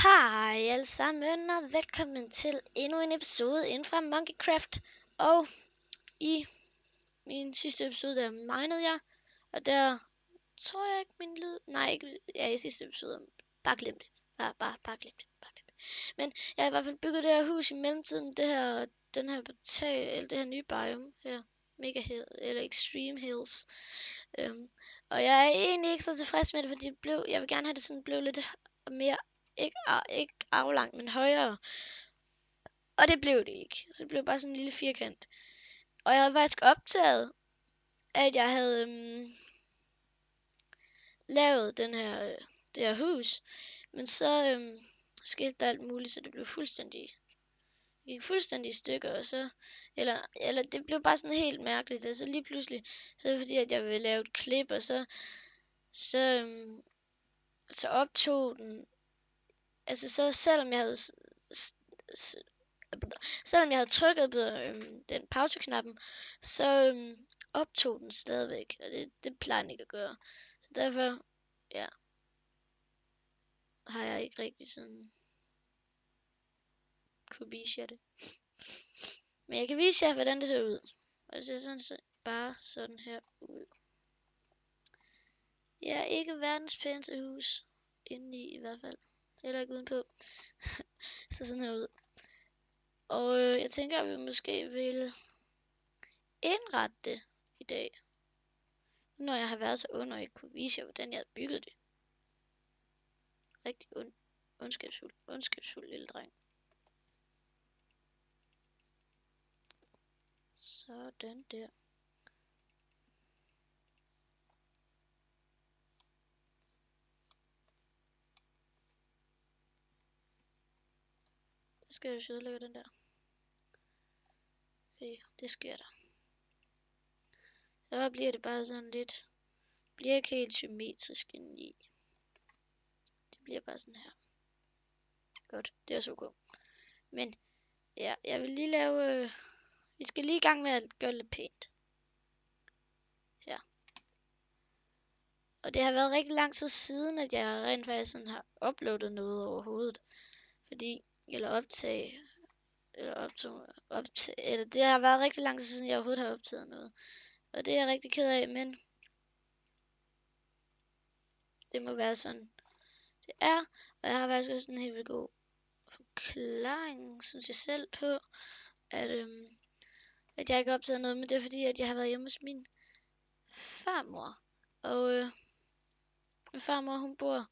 Hej alle sammen, og velkommen til endnu en episode inden fra Monkeycraft. Og i min sidste episode, der minede jeg, og der tror jeg ikke min lyd... Nej, ikke i sidste episode. Bare glem det. Bare glem det. Men jeg har i hvert fald bygget det her hus i mellemtiden. Den her portal, eller det her nye biome her. Mega Hill, eller Extreme Hills. Og jeg er egentlig ikke så tilfreds med det, fordi jeg vil gerne have det sådan, blev lidt mere, ikke aflangt, men højere. Og det blev det ikke. Så det blev bare sådan en lille firkant. Og jeg havde faktisk optaget, at jeg havde lavet det her hus. Men så skete der alt muligt, så det blev gik fuldstændig i stykker, og så, eller det blev bare sådan helt mærkeligt, altså lige pludselig, så er det fordi, at jeg ville lave et klip, og så optog den, altså så selvom jeg havde trykket på den pauseknappen, så optog den stadigvæk, og det plejer den ikke at gøre, så derfor, ja, har jeg ikke rigtig sådan kunne vise jer det. Men jeg kan vise jer, hvordan det ser ud. Og det ser bare sådan her ud. Jeg er ikke verdens pæneste hus. Indeni i hvert fald. Heller ikke udenpå. Så sådan her ud. Og jeg tænker, at vi måske vil indrette det i dag. Når jeg har været så ond og ikke kunne vise jer, hvordan jeg havde bygget det. Rigtig ondskabsfuld lille dreng. Sådan der. Så skal jeg ødelægge den der. Okay, det sker der. Så bliver det bare sådan lidt. Bliver ikke helt symmetrisk indeni. Det bliver bare sådan her. Godt, det er så godt. Men ja, jeg vil lige lave. Vi skal lige i gang med at gøre det lidt pænt. Ja. Og det har været rigtig lang tid siden, at jeg rent faktisk sådan har uploadet noget overhovedet. Fordi, eller det har været rigtig lang tid siden, jeg overhovedet har optaget noget. Og det er jeg rigtig ked af, men det må være sådan, det er. Og jeg har faktisk også en helt vildt god forklaring, synes jeg selv, på, at jeg ikke har optaget noget, men det er fordi, at jeg har været hjemme hos min farmor. Og min farmor, hun bor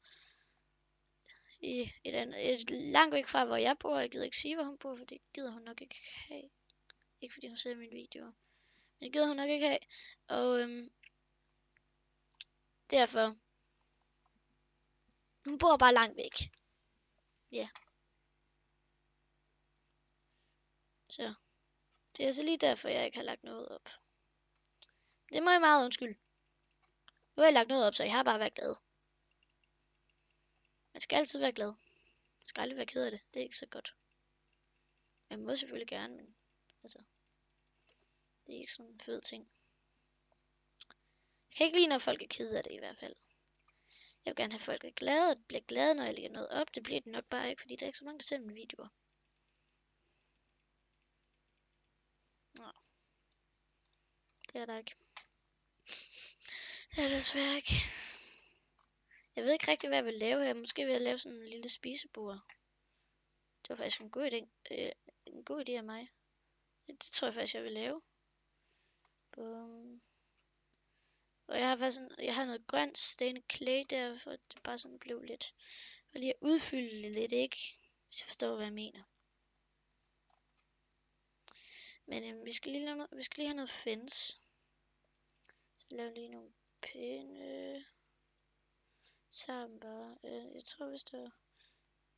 i et langt væk fra, hvor jeg bor. Jeg gider ikke sige, hvor hun bor, for det gider hun nok ikke have. Ikke fordi hun ser mine videoer. Men det gider hun nok ikke have. Og derfor. Hun bor bare langt væk. Ja. Yeah. Så. Det er altså lige derfor, jeg ikke har lagt noget op. Det må jeg meget undskylde. Nu har jeg lagt noget op, så jeg har bare været glad. Man skal altid være glad. Man skal aldrig være ked af det. Det er ikke så godt. Man må selvfølgelig gerne, men altså. Det er ikke sådan en fed ting. Jeg kan ikke lide, når folk er ked af det i hvert fald. Jeg vil gerne have, at folk er glade, og bliver glade, når jeg lægger noget op. Det bliver det nok bare ikke, fordi der er ikke så mange, der ser mine videoer. Nå. Det er der ikke. Det er der desværre ikke. Jeg ved ikke rigtig, hvad jeg vil lave her. Måske vil jeg lave sådan en lille spisebord. Det var faktisk en god idé. En god idé af mig. Det tror jeg faktisk, jeg vil lave. Og jeg har noget grønt stained clay der, for det bare sådan blev lidt. Og lige at udfylde det lidt, ikke? Hvis jeg forstår, hvad jeg mener. Men vi skal lige have noget fence. Så laver lige nogle pæne sammen. Jeg tror, hvis det er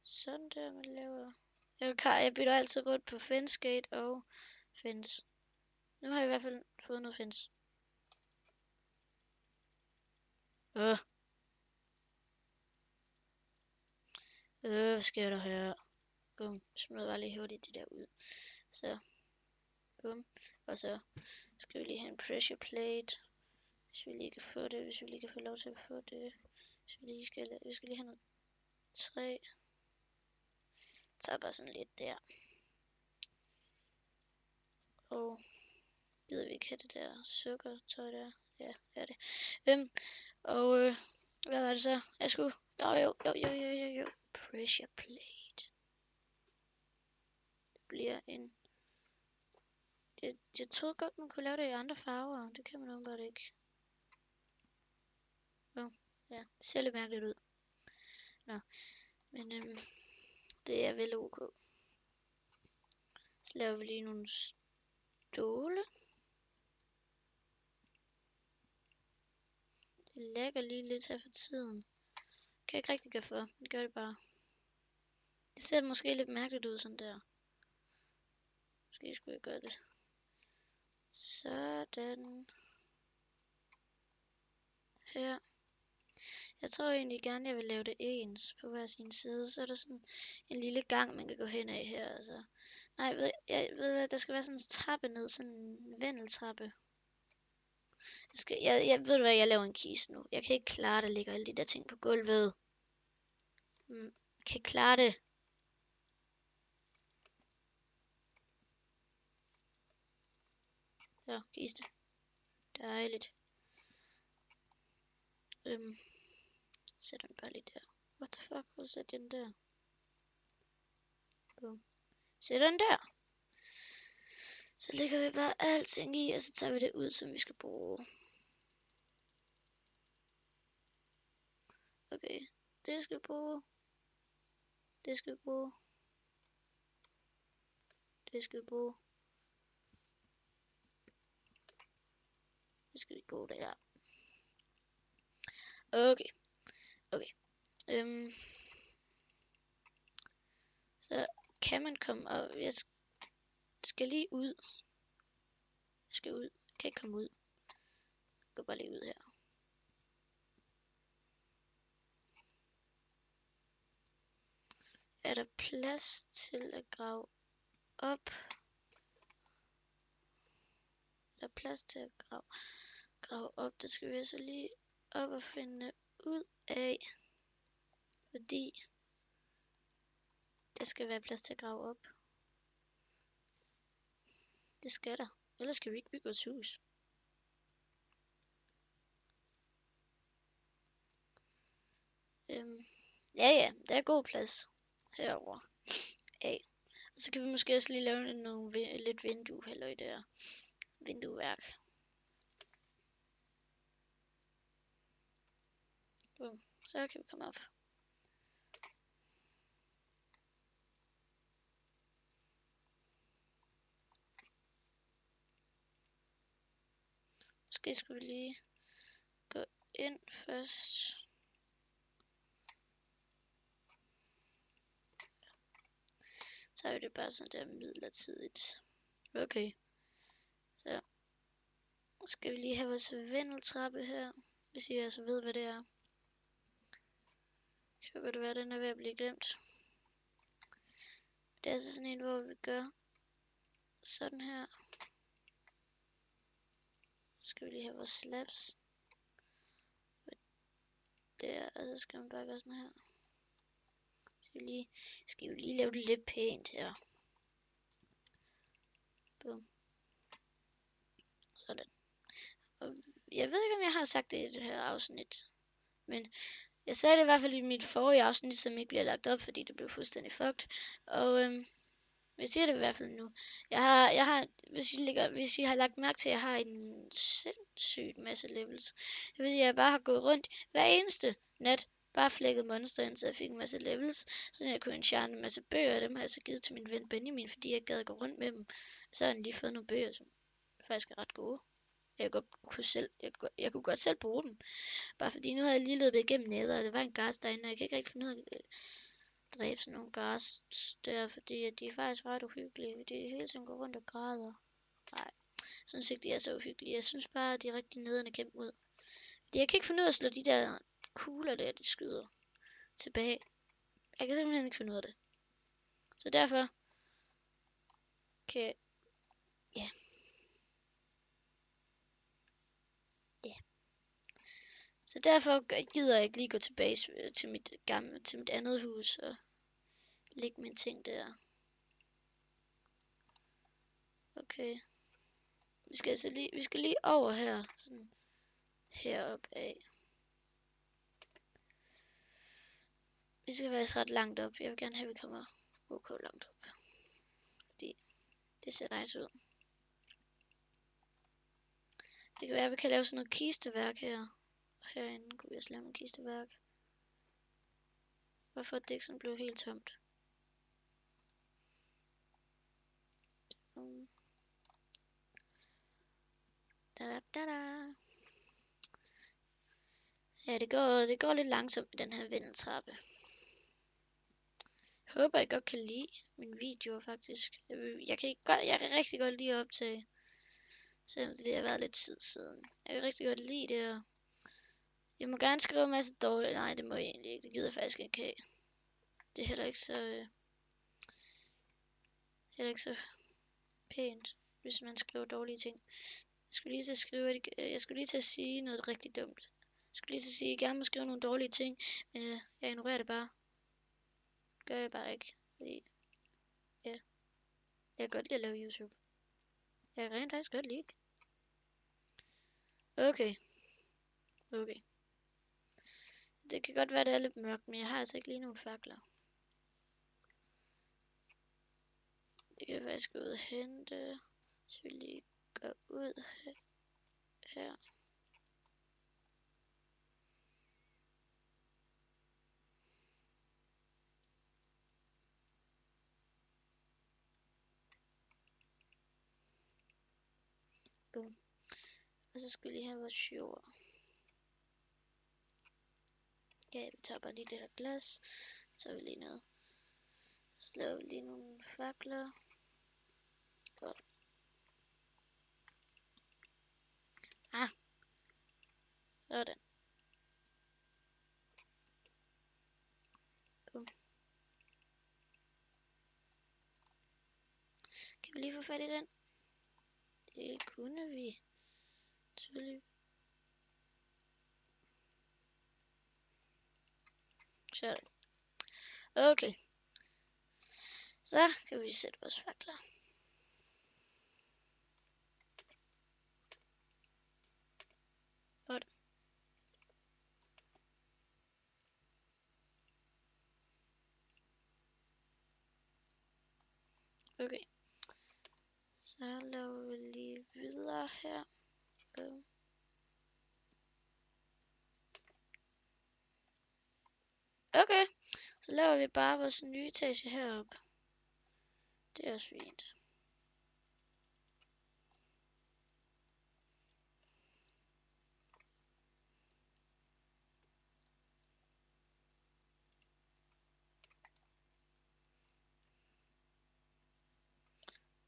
sådan der, man laver. Jeg bytter altid rundt på fence gate og fence. Nu har jeg i hvert fald fået noget fence. Hvad sker der her? Bum, smider bare lige hurtigt det der ud. Så, bum. Og så skal vi lige have en pressure plate. Hvis vi lige kan få det, hvis vi lige kan få lov til at få det. Vi skal lige have noget træ. tager bare sådan lidt der. Og gider vi ikke have det der sukkertøj der? Ja, det er det. Og hvad var det så? Jeg skulle... Jo. Pressure plate. Det bliver en... Jeg troede godt, man kunne lave det i andre farver. Det kan man åbenbart ikke. Ja, det ser lidt mærkeligt ud. Nå, men det er vel ok. Så laver vi lige nogle ståle. Det lægger lige lidt her for tiden. Kan jeg ikke rigtig gøre for. Det gør det bare. Det ser måske lidt mærkeligt ud sådan der. Måske skulle jeg gøre det. Sådan. Her. Jeg tror egentlig gerne, jeg vil lave det ens på hver sin side. Så er der sådan en lille gang, man kan gå hen af her. Altså. Nej, jeg ved hvad, der skal være sådan en trappe ned. Sådan en vendeltrappe. Jeg ved hvad, jeg laver en kiste nu. Jeg kan ikke klare, der ligger alle de der ting på gulvet. Kan ikke klare det. Så, kiste. Dejligt. Sæt den bare lige der. What the fuck? Hvor sætter den der? Boom. Sæt den der. Så lægger vi bare alting i, og så tager vi det ud, som vi skal bruge. Okay. Det skal vi bruge. Det skal vi bruge. Det skal vi bruge. Det skal vi bruge der. Okay. Så kan man komme op. Jeg skal lige ud. Jeg skal ud. Jeg kan ikke komme ud. Jeg går bare lige ud her. Er der plads til at grave op? Der er plads til at grave op. Det skal vi altså lige op og finde ud af. Fordi der skal være plads til at grave op. Det skal der. Ellers skal vi ikke bygge vores hus. Ja, der er god plads herover. Og så kan vi måske også lige lave lidt vindue, halløj der. Vindueværk. Så kan vi komme op. Måske skulle vi lige gå ind først. Så er det bare sådan der midlertidigt. Okay. Så skal vi lige have vores vendeltrappe her. Hvis I altså ved, hvad det er. Så kan det være, at den er ved at blive glemt. Det er altså sådan en, hvor vi gør sådan her. Så skal vi lige have vores slabs. Der, og så skal man bare gøre sådan her. Skal vi lige lave det lidt pænt her. Boom. Sådan. Og jeg ved ikke, om jeg har sagt det i det her afsnit. Men jeg sagde det i hvert fald i mit forrige afsnit, som ikke bliver lagt op, fordi det blev fuldstændig fucked. Og jeg siger det i hvert fald nu. Jeg har, hvis I har lagt mærke til, at jeg har en sindssygt masse levels. Det vil sige, at jeg bare har gået rundt hver eneste nat. Bare flækket monster ind, så jeg fik en masse levels. Så jeg kunne enchante en masse bøger, og dem har jeg så givet til min ven Benjamin, fordi jeg gad gå rundt med dem. Så har han lige fået nogle bøger, som faktisk er ret gode. Jeg kunne godt selv bruge dem. Bare fordi nu har jeg lige løbet igennem nether, og det var en gas derinde, og jeg kan ikke rigtig finde ud af at dræbe sådan nogle gas der, fordi de er faktisk ret uhyggelige. De hele tiden går rundt og græder. Nej, jeg synes ikke, de er så uhyggelige. Jeg synes bare, at de er rigtig nederne kæmpe ud. Fordi jeg kan ikke finde ud af at slå de der kugler der, de skyder tilbage. Jeg kan simpelthen ikke finde ud af det. Så derfor kan ja. Så derfor gider jeg ikke lige gå tilbage til mit andet hus og Læg mine ting der. Okay. Vi skal lige over her. Sådan heroppe af. Vi skal være ret langt op. Jeg vil gerne have, at vi kommer OK langt op. Fordi det ser nice ud. Det kan være, at vi kan lave sådan noget kisteværk her. Herinde kunne vi også lave noget kisteværk. Hvorfor det ikke sådan blev helt tomt. Da. Ja, det går lidt langsomt med den her vindeltrappe. Jeg håber, I godt kan lide min video faktisk. Jeg kan rigtig godt lide at optage. Selvom det lige har været lidt tid siden. Jeg kan rigtig godt lide det her. Jeg må gerne skrive en masse dårligt. Nej, det må jeg egentlig ikke. Det gider jeg faktisk ikke have. Det er heller ikke så pænt, hvis man skriver dårlige ting. Jeg skulle lige til at sige noget rigtig dumt. Jeg skulle lige til at sige, at jeg gerne må skrive nogle dårlige ting, men jeg ignorerer det bare. Det gør jeg bare ikke, fordi ja, jeg kan godt lide at lave YouTube. Jeg kan rent faktisk godt lide. Okay. Det kan godt være, det er lidt mørkt, men jeg har altså ikke lige nogen fakler. Det kan jeg faktisk gå ud og hente. Så vi lige går ud her. Boom. Og så skal vi lige have vores jord. Ja, vi tager bare lige det her glas. Så tager vi lige noget. Så laver vi lige nogle fakler. Godt. Sådan. Boom. Kan vi lige få fat i den? Det kunne vi. Tydeligt. Sådan. Okay. Så kan vi sætte vores fakler. Godt. Okay. Så laver vi lige videre her. Okay. Så laver vi bare vores nye etage heroppe. Det er også fint.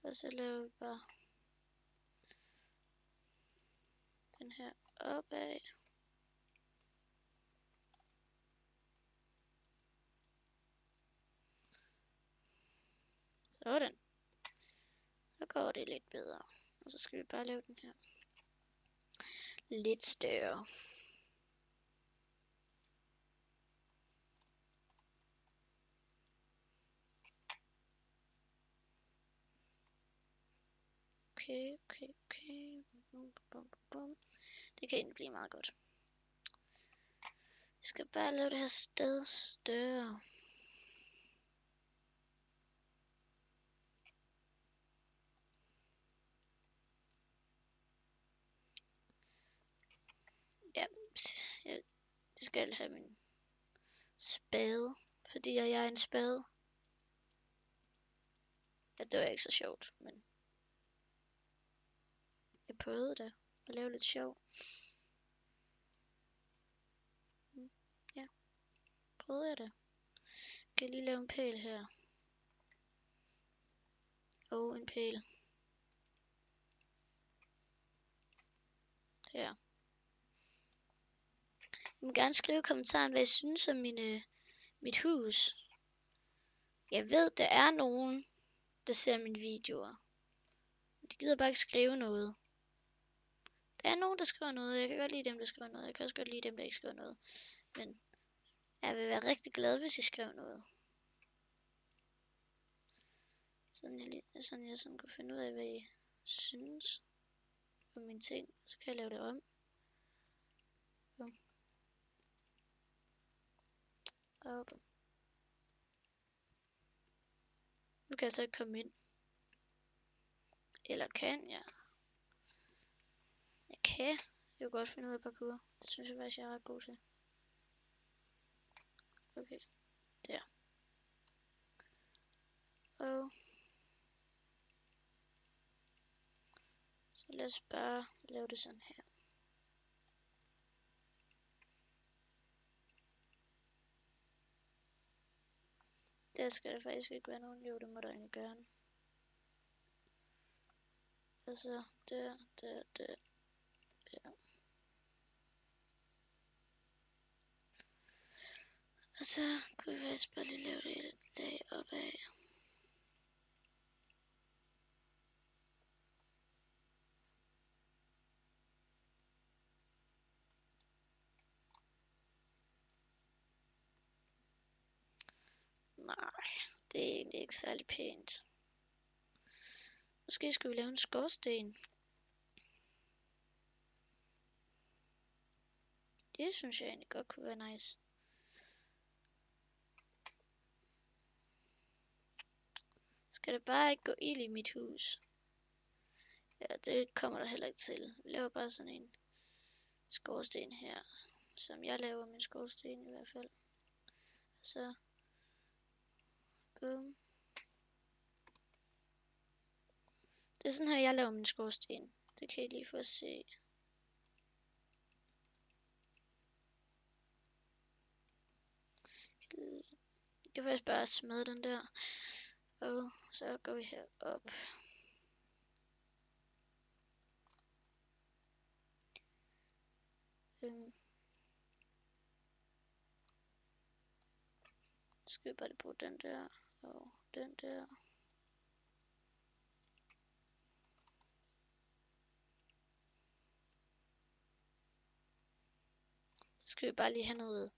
Og så laver vi bare den her opad. Sådan. Så går det lidt bedre. Og så skal vi bare lave den her lidt større. Okay. Bum. Det kan egentlig blive meget godt. Vi skal bare lave det her sted større. Ja, jeg skal have min spade, fordi jeg er en spade. Ja, det var ikke så sjovt, men jeg prøvede da at lave lidt sjov. Ja, prøvede jeg da. Jeg kan lige lave en pæl her. Og en pæl. Her. I må gerne skrive i kommentaren, hvad I synes om mit hus. Jeg ved, der er nogen, der ser mine videoer. De gider bare ikke skrive noget. Der er nogen, der skriver noget. Jeg kan godt lide dem, der skriver noget. Jeg kan også godt lide dem, der ikke skriver noget. Men jeg vil være rigtig glad, hvis I skriver noget. Sådan jeg sådan kunne finde ud af, hvad I synes om mine ting. Så kan jeg lave det om. Op. Nu kan jeg så ikke komme ind. Eller kan jeg? Jeg kan jo godt finde ud af parkour. Det synes jeg faktisk, jeg er ret god til. Okay, der. Og så lad os bare lave det sådan her. Der skal der faktisk ikke være nogen. Jo, det må der egentlig gøre. Og så der. Og så kunne vi faktisk bare lige lave det et lag opad. Nej, det er egentlig ikke særlig pænt. Måske skulle vi lave en skorsten. Det synes jeg egentlig godt kunne være nice. Skal der bare ikke gå ild i mit hus? Ja, det kommer der heller ikke til. Vi laver bare sådan en skorsten her. Som jeg laver min skorsten i hvert fald. Så. Boom. Det er sådan her, jeg laver min skorsten. Det kan I lige få at se. Jeg kan faktisk bare smide den der. Og så går vi herop. Så skal vi bare lige bruge den der. Og den der. Så skal vi bare lige have noget.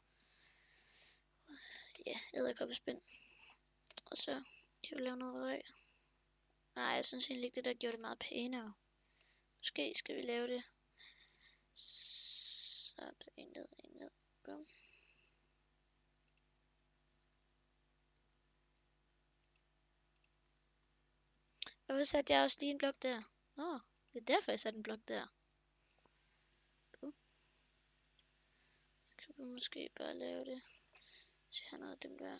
Ja, edderkoppespind. Og så kan vi lave noget røg. Nej, jeg synes egentlig ikke, det der gjorde det meget pænere. Måske skal vi lave det. Så er der en ned. Bum. Hvorfor satte jeg også lige en blok der? Nå, det er derfor, jeg satte en blok der. Bum. Så kan vi måske bare lave det. Så jeg har noget af dem der.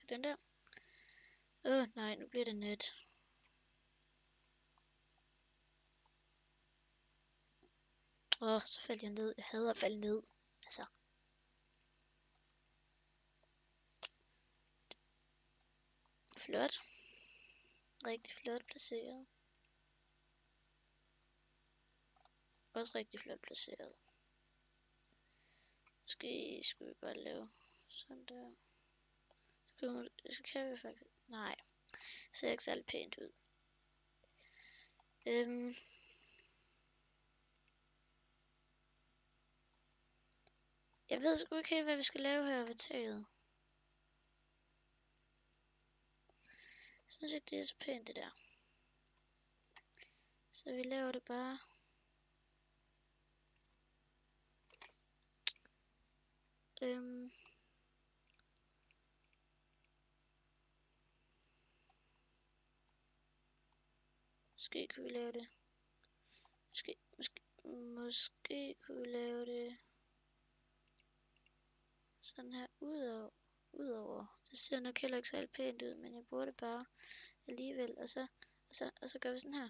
Den der. Nej, nu bliver det net. Så faldt jeg ned. Jeg hader at falde ned. Altså. Flot. Rigtig flot placeret. Også rigtig flot placeret. Måske skulle vi bare lave sådan der. Så kan vi faktisk. Nej. Det ser ikke særlig pænt ud. Jeg ved sgu ikke helt, hvad vi skal lave her ved taget. Jeg synes ikke, det er så pænt, det der. Så vi laver det bare. Måske kunne vi lave det. Måske kunne vi lave det sådan her udover. Det ser nok heller ikke særlig pænt ud, men jeg bruger det bare alligevel. Og så gør vi sådan her.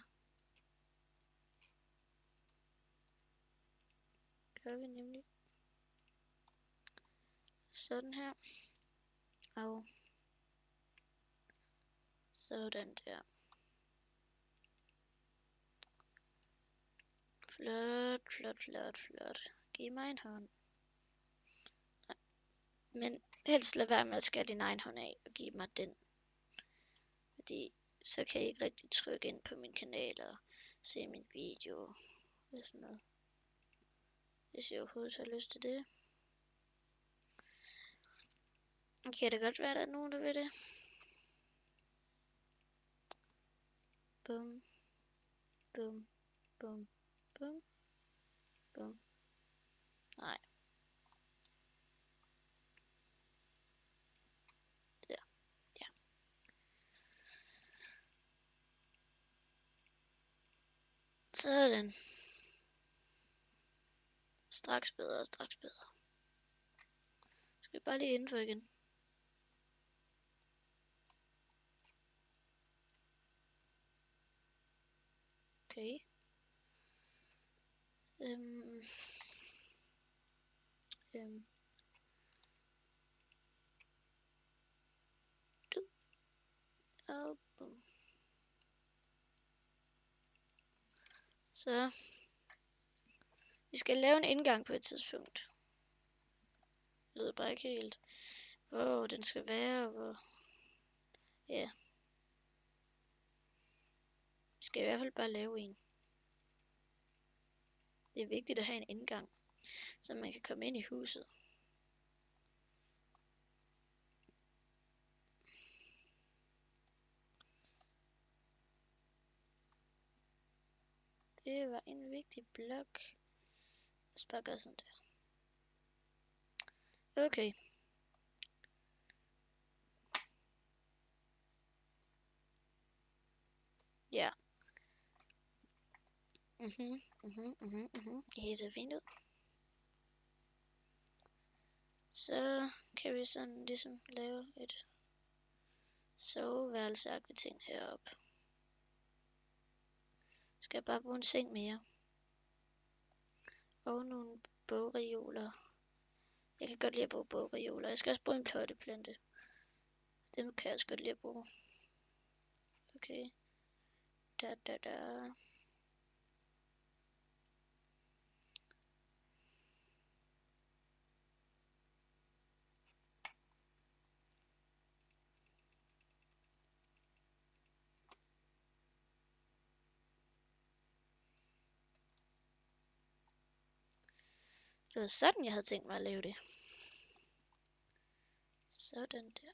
Gør vi nemlig. Sådan her. Og sådan der. Flot. Giv mig en hånd. Nej. Men helst lad være med at skære din egen hånd af og give mig den. Fordi så kan I ikke rigtig trykke ind på min kanal og se min video og sådan noget. Hvis jeg overhovedet har lyst til det. Kan det godt være, der er nogen, der ved det? Bum, bum, bum, bum, bum. Nej. Der. Ja. Sådan. Straks bedre, straks bedre. Skal vi bare lige indenfor igen. Okay. Øhm. Du. Og bum. Så. Vi skal lave en indgang på et tidspunkt. Jeg ved bare ikke helt, hvor den skal være, og hvor... Ja. Vi skal i hvert fald bare lave en. Det er vigtigt at have en indgang, så man kan komme ind i huset. Det var en vigtig blok. Lad os bare gøre sådan der. Okay. Ja. Det ser fint ud. Så kan vi sådan ligesom lave et soveværelseagtigt ting heroppe. Skal jeg bare bruge en seng mere. Og nogle bogreoler. Jeg kan godt lide at bruge bogreoler. Jeg skal også bruge en plotteplante. Dem kan jeg også godt lide at bruge. Okay. Da. Det var sådan, jeg havde tænkt mig at lave det. Sådan der.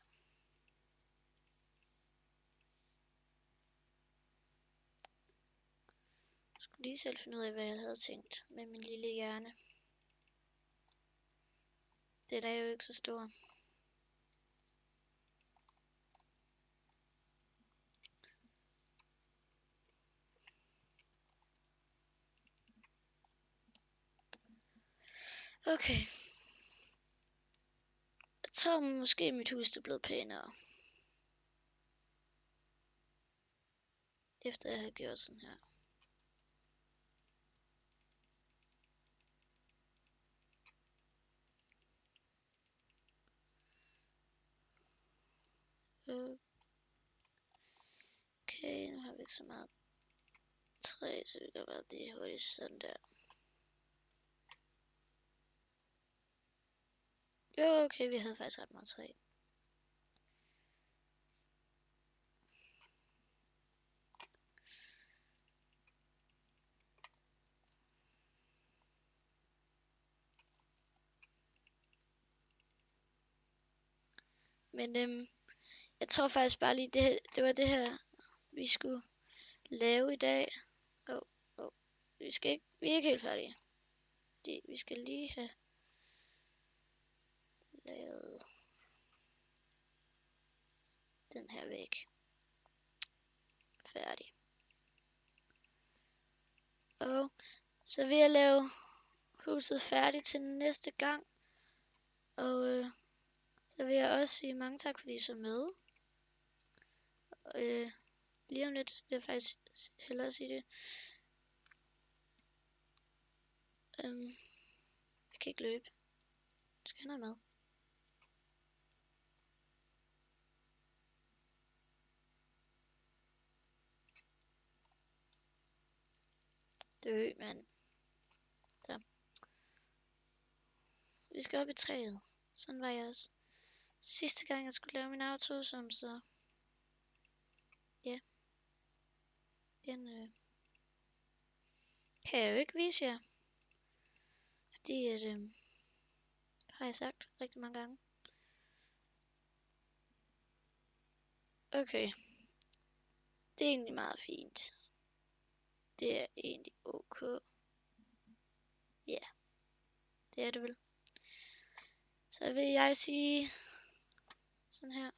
Jeg skulle lige selv finde ud af, hvad jeg havde tænkt med min lille hjerne. Den er jo ikke så stor. Okay. Jeg tror måske, mit hus er blevet pænere. Efter jeg har gjort sådan her. Okay, nu har vi ikke så meget træ, så vi kan bare lige hurtigt sådan der. Jo, okay, vi havde faktisk ret meget træ. Men jeg tror faktisk bare lige, det var det her, vi skulle lave i dag. Vi er ikke helt færdige. Vi skal lige have lavet den her væg færdig. Og så vil jeg lave huset færdigt til næste gang. Og så vil jeg også sige mange tak, fordi I så med. Lige om lidt vil jeg faktisk hellere sige det. Jeg kan ikke løbe. Jeg skal have noget mad. Dø, mand. Så. Vi skal op i træet. Sådan var jeg også. Sidste gang jeg skulle lave min auto, som så... Ja. Den kan jeg jo ikke vise jer. Fordi at... har jeg sagt rigtig mange gange. Okay. Det er egentlig meget fint. Det er egentlig ok. Ja, det er det vel. Så vil jeg sige sådan her.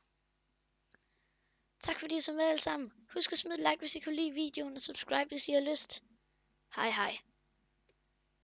Tak fordi I så med alle sammen. Husk at smide et like, hvis I kunne lide videoen, og subscribe, hvis I har lyst. Hej hej.